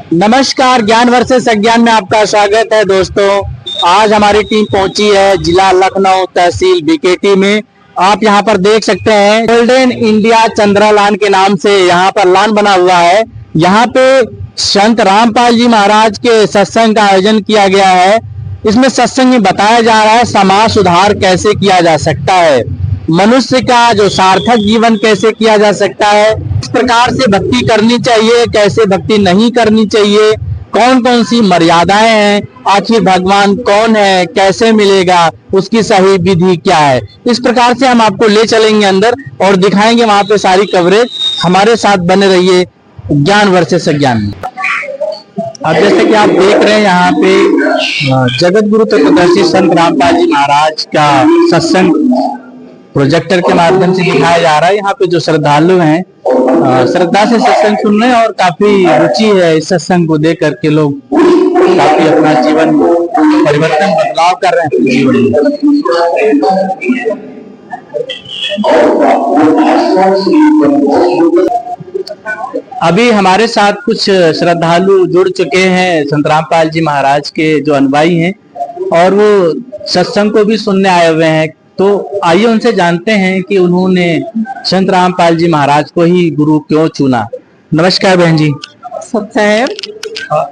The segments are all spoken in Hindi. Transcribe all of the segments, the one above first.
नमस्कार, ज्ञान वर्सेस अज्ञान में आपका स्वागत है दोस्तों। आज हमारी टीम पहुंची है जिला लखनऊ, तहसील बीकेटी में। आप यहां पर देख सकते हैं गोल्डन इंडिया चंद्रा लान के नाम से यहाँ पर लान बना हुआ है। यहाँ पे संत रामपाल जी महाराज के सत्संग का आयोजन किया गया है। इसमें सत्संग में बताया जा रहा है समाज सुधार कैसे किया जा सकता है, मनुष्य का जो सार्थक जीवन कैसे किया जा सकता है, किस प्रकार से भक्ति करनी चाहिए, कैसे भक्ति नहीं करनी चाहिए, कौन कौन सी मर्यादाएं हैं, आखिर भगवान कौन है, कैसे मिलेगा, उसकी सही विधि क्या है। इस प्रकार से हम आपको ले चलेंगे अंदर और दिखाएंगे वहां पे सारी कवरेज। हमारे साथ बने रहिए ज्ञान वर्सेस अज्ञान में। अब जैसे कि आप देख रहे हैं यहाँ पे जगत गुरु तत्वदर्शी संत रामपाल जी महाराज का सत्संग प्रोजेक्टर के माध्यम से दिखाया जा रहा है। यहाँ पे जो श्रद्धालु हैं श्रद्धा से सत्संग सुन रहे हैं और काफी रुचि है इस सत्संग को देख करके लोग काफी अपना जीवन परिवर्तन बदलाव कर रहे हैं जीवन में। अभी हमारे साथ कुछ श्रद्धालु जुड़ चुके हैं संत रामपाल जी महाराज के जो अनुयायी हैं और वो सत्संग को भी सुनने आए हुए हैं। तो आइए उनसे जानते हैं कि उन्होंने संत रामपाल जी महाराज को ही गुरु क्यों चुना। नमस्कार बहन जी।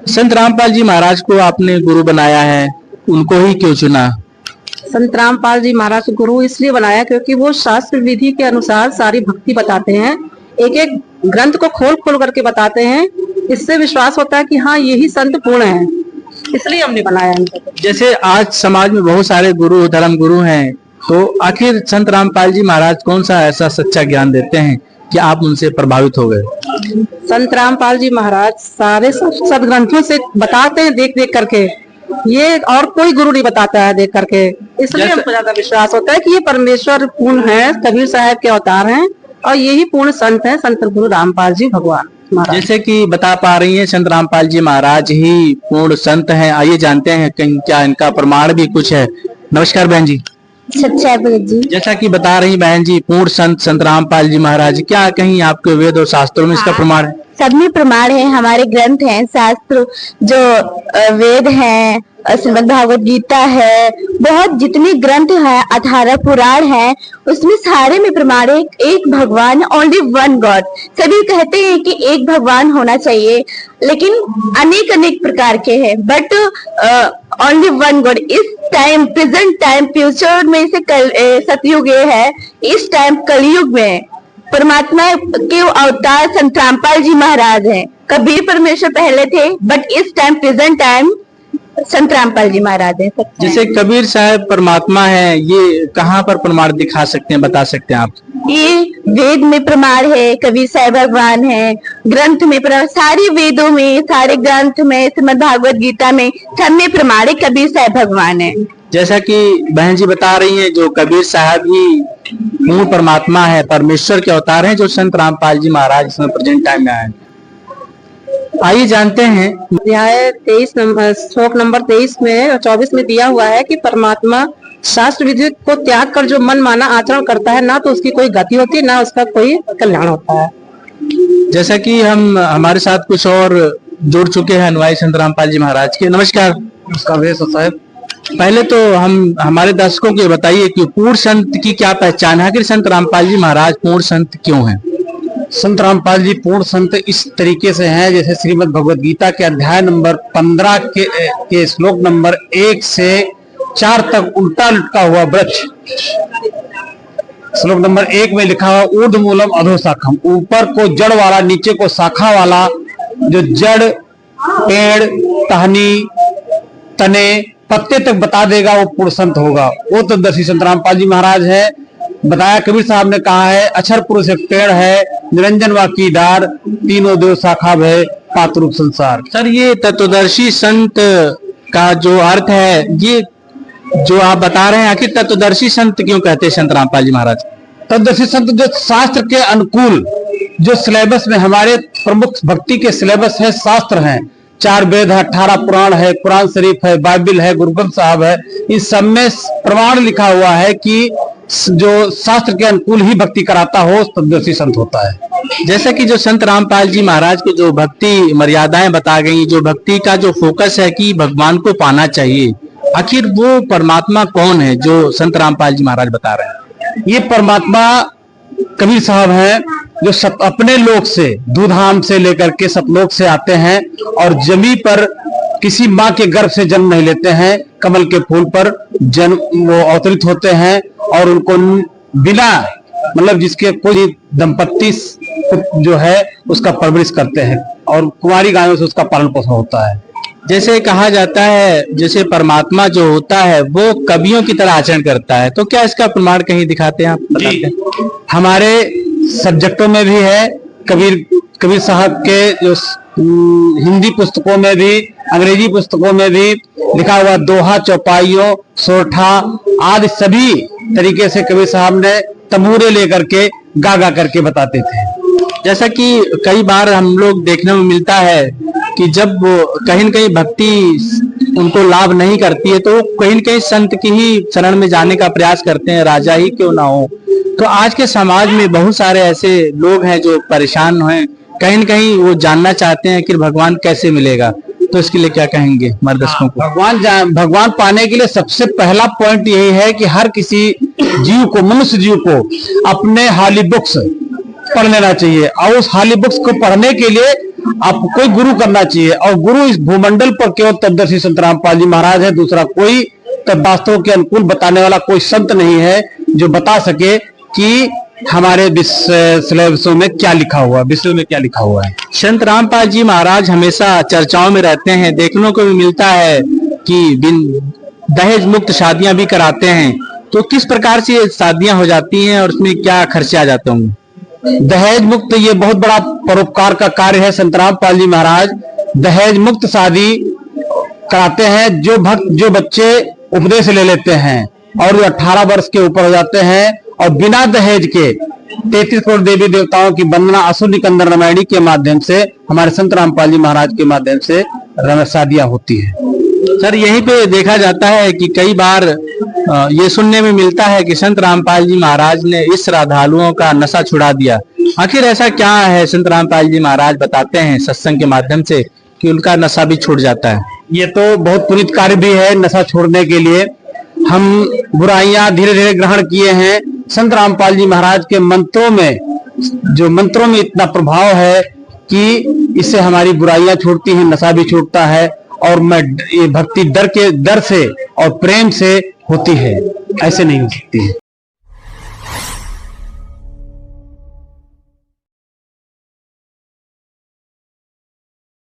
संत रामपाल जी महाराज को आपने गुरु बनाया है, उनको ही क्यों चुना? संत रामपाल जी महाराज गुरु इसलिए बनाया क्योंकि वो शास्त्र विधि के अनुसार सारी भक्ति बताते हैं, एक एक ग्रंथ को खोल खोल करके बताते हैं। इससे विश्वास होता है कि हाँ यही संत पूर्ण है, इसलिए हमने बनाया। जैसे आज समाज में बहुत सारे गुरु धर्म गुरु हैं, तो आखिर संत रामपाल जी महाराज कौन सा ऐसा सच्चा ज्ञान देते हैं कि आप उनसे प्रभावित हो गए? संत रामपाल जी महाराज सारे सदग्रंथों से बताते हैं देख देख करके, ये और कोई गुरु नहीं बताता है देख करके, इसलिए हमको ज्यादा विश्वास होता है कि ये परमेश्वर पूर्ण है, कबीर साहब के अवतार हैं और यही पूर्ण संत है, संत गुरु रामपाल जी भगवान महाराज। जैसे कि बता पा रही हैं संत रामपाल जी महाराज ही पूर्ण संत हैं। आइए जानते हैं कहीं क्या इनका प्रमाण भी कुछ है। नमस्कार बहन जी। सच्चा जी। जैसा कि बता रही बहन जी पूर्ण संत रामपाल जी महाराज, क्या कहीं आपके वेद और शास्त्रों में इसका प्रमाण है? सब में प्रमाण है, हमारे ग्रंथ हैं, शास्त्र जो वेद हैं, श्रीमद् भागवत गीता है, बहुत जितने ग्रंथ हैं, 18 पुराण हैं, उसमें सारे में प्रमाण है एक भगवान, ओनली वन गॉड। सभी कहते हैं कि एक भगवान होना चाहिए, लेकिन अनेक अनेक प्रकार के हैं, बट ओनली वन गॉड। इस टाइम, प्रेजेंट टाइम, फ्यूचर में से सतयुग है, इस टाइम कलयुग में परमात्मा के अवतार संत रामपाल जी महाराज हैं। कबीर परमेश्वर पहले थे, बट इस टाइम प्रेजेंट टाइम संत रामपाल जी महाराज हैं। जैसे कबीर साहब परमात्मा है, ये कहाँ पर प्रमाण दिखा सकते हैं, बता सकते हैं आप? ये वेद में प्रमाण है, कबीर साहब भगवान है, ग्रंथ में प्रमाण, सारे वेदों में, सारे ग्रंथ में, श्रीमद् भागवत गीता में, सब में प्रमाण है कबीर साहब भगवान है। जैसा कि बहन जी बता रही हैं, जो कबीर साहब ही पूर्ण परमात्मा है, परमेश्वर के अवतार हैं, जो संत रामपाल जी महाराज इसमें प्रेजेंट टाइम में आए। आइए जानते हैं। अध्याय 23 नंबर श्लोक नंबर 23 में और 24 में दिया हुआ है कि परमात्मा शास्त्र विधि को त्याग कर जो मन माना आचरण करता है, ना तो उसकी कोई गति होती है, ना उसका कोई कल्याण होता है। जैसा कि हमारे साथ कुछ और जुड़ चुके हैं अनुयायी संत रामपाल जी महाराज के। नमस्कार। नमस्कार साहब। पहले तो हमारे दर्शकों को बताइए कि पूर्ण संत की क्या पहचान है, आखिर संत रामपाल जी महाराज पूर्ण संत क्यों हैं? संत रामपाल जी पूर्ण संत इस तरीके से हैं, जैसे श्रीमद् भगवत गीता के अध्याय नंबर 15 के श्लोक नंबर 1 से 4 तक उल्टा लटका हुआ वृक्ष। श्लोक नंबर 1 में लिखा हुआ ऊर्ध्व मूलम अधोशाखम, ऊपर को जड़ वाला, नीचे को शाखा वाला, जो जड़, पेड़, टहनी, तने, पत्ते तक बता देगा वो पूर्ण संत होगा। वो तो दर्शी संत रामपाल जी महाराज है। बताया कबीर साहब ने कहा है, अक्षर पुरुष एक पेड़ है, निरंजन वा की डार, तीनों देव शाखा भय, पातरूप संसार। सर, ये तत्वदर्शी संत का जो अर्थ है, ये जो आप बता रहे हैं, आखिर तत्वदर्शी संत क्यों कहते हैं संत रामपाल जी महाराज? तत्वदर्शी संत जो शास्त्र के अनुकूल, जो सिलेबस में हमारे प्रमुख भक्ति के सिलेबस है, शास्त्र हैं, 4 वेद है, 18 पुराण है, कुरान शरीफ है, बाइबिल है, गुरु ग्रंथ साहब है, इस सब में प्रमाण लिखा हुआ है कि जो शास्त्र के अनुकूल ही भक्ति कराता हो तद्दर्शी संत होता है। जैसा कि जो संत रामपाल जी महाराज की जो भक्ति मर्यादाएं बता गई, जो भक्ति का जो फोकस है कि भगवान को पाना चाहिए, आखिर वो परमात्मा कौन है जो संत रामपाल जी महाराज बता रहे हैं? ये परमात्मा कबीर साहब हैं जो अपने लोक से, दूधाम से लेकर के सतलोक से आते हैं और जमी पर किसी माँ के गर्भ से जन्म नहीं लेते हैं, कमल के फूल पर जन्म वो अवतरित होते हैं और उनको बिना मतलब जिसके कोई दंपत्ति जो है उसका परवरिश करते हैं और कुंवारी गायों से उसका पालन पोषण होता है। जैसे कहा जाता है जैसे परमात्मा जो होता है वो कवियों की तरह आचरण करता है, तो क्या इसका प्रमाण कहीं दिखाते हैं आप? बताते हैं। हमारे सब्जेक्टों में भी है, कबीर साहब के जो हिंदी पुस्तकों में भी, अंग्रेजी पुस्तकों में भी लिखा हुआ दोहा, चौपाइयों, सोरठा आदि सभी तरीके से कबीर साहब ने तमूरे लेकर के गा करके बताते थे। जैसा कि कई बार हम लोग देखने में मिलता है कि जब वो कहीं न कहीं भक्ति उनको लाभ नहीं करती है तो कहीं न कहीं संत की ही शरण में जाने का प्रयास करते हैं, राजा ही क्यों ना हो। तो आज के समाज में बहुत सारे ऐसे लोग हैं जो परेशान हैं, कहीं न कहीं वो जानना चाहते हैं कि भगवान कैसे मिलेगा, तो इसके लिए क्या कहेंगे हमारे दर्शकों को? भगवान पाने के लिए सबसे पहला पॉइंट यही है कि हर किसी जीव को, मनुष्य जीव को अपने हाली बुक्स पढ़ लेना चाहिए और उस हाली बुक्स को पढ़ने के लिए आपको कोई गुरु करना चाहिए और गुरु इस भूमंडल पर केवल तद्दर्शी संत रामपाल जी महाराज है, दूसरा कोई वास्तव के अनुकूल बताने वाला कोई संत नहीं है जो बता सके कि हमारे सिलेबसों में क्या लिखा हुआ, विषयों में क्या लिखा हुआ है। संत रामपाल जी महाराज हमेशा चर्चाओं में रहते हैं, देखने को भी मिलता है कि दहेज मुक्त शादियां भी कराते हैं, तो किस प्रकार से ये शादियां हो जाती हैं और उसमें क्या खर्चे आ जाते होंगे? दहेज मुक्त ये बहुत बड़ा परोपकार का कार्य है। संत रामपाल जी महाराज दहेज मुक्त शादी कराते हैं। जो बच्चे उपदेश ले लेते हैं और वो 18 वर्ष के ऊपर हो जाते हैं और बिना दहेज के 33 करोड़ देवी देवताओं की वंदना असुर निकंदन रामायणी के माध्यम से, हमारे संत रामपाल जी महाराज के माध्यम से शादियां होती है। सर यहीं पे देखा जाता है कि कई बार ये सुनने में मिलता है कि संत रामपाल जी महाराज ने इस श्रद्धालुओं का नशा छुड़ा दिया। आखिर ऐसा क्या है? संत रामपाल जी महाराज बताते हैं सत्संग के माध्यम से कि उनका नशा भी छूट जाता है। ये तो बहुत पुनीत कार्य भी है नशा छोड़ने के लिए। हम बुराइयां धीरे धीरे ग्रहण किए हैं। संत रामपाल जी महाराज के मंत्रों में इतना प्रभाव है कि इससे हमारी बुराइयां छूटती हैं, नशा भी छूटता है और ये भक्ति डर से और प्रेम से होती है, ऐसे नहीं हो सकती है।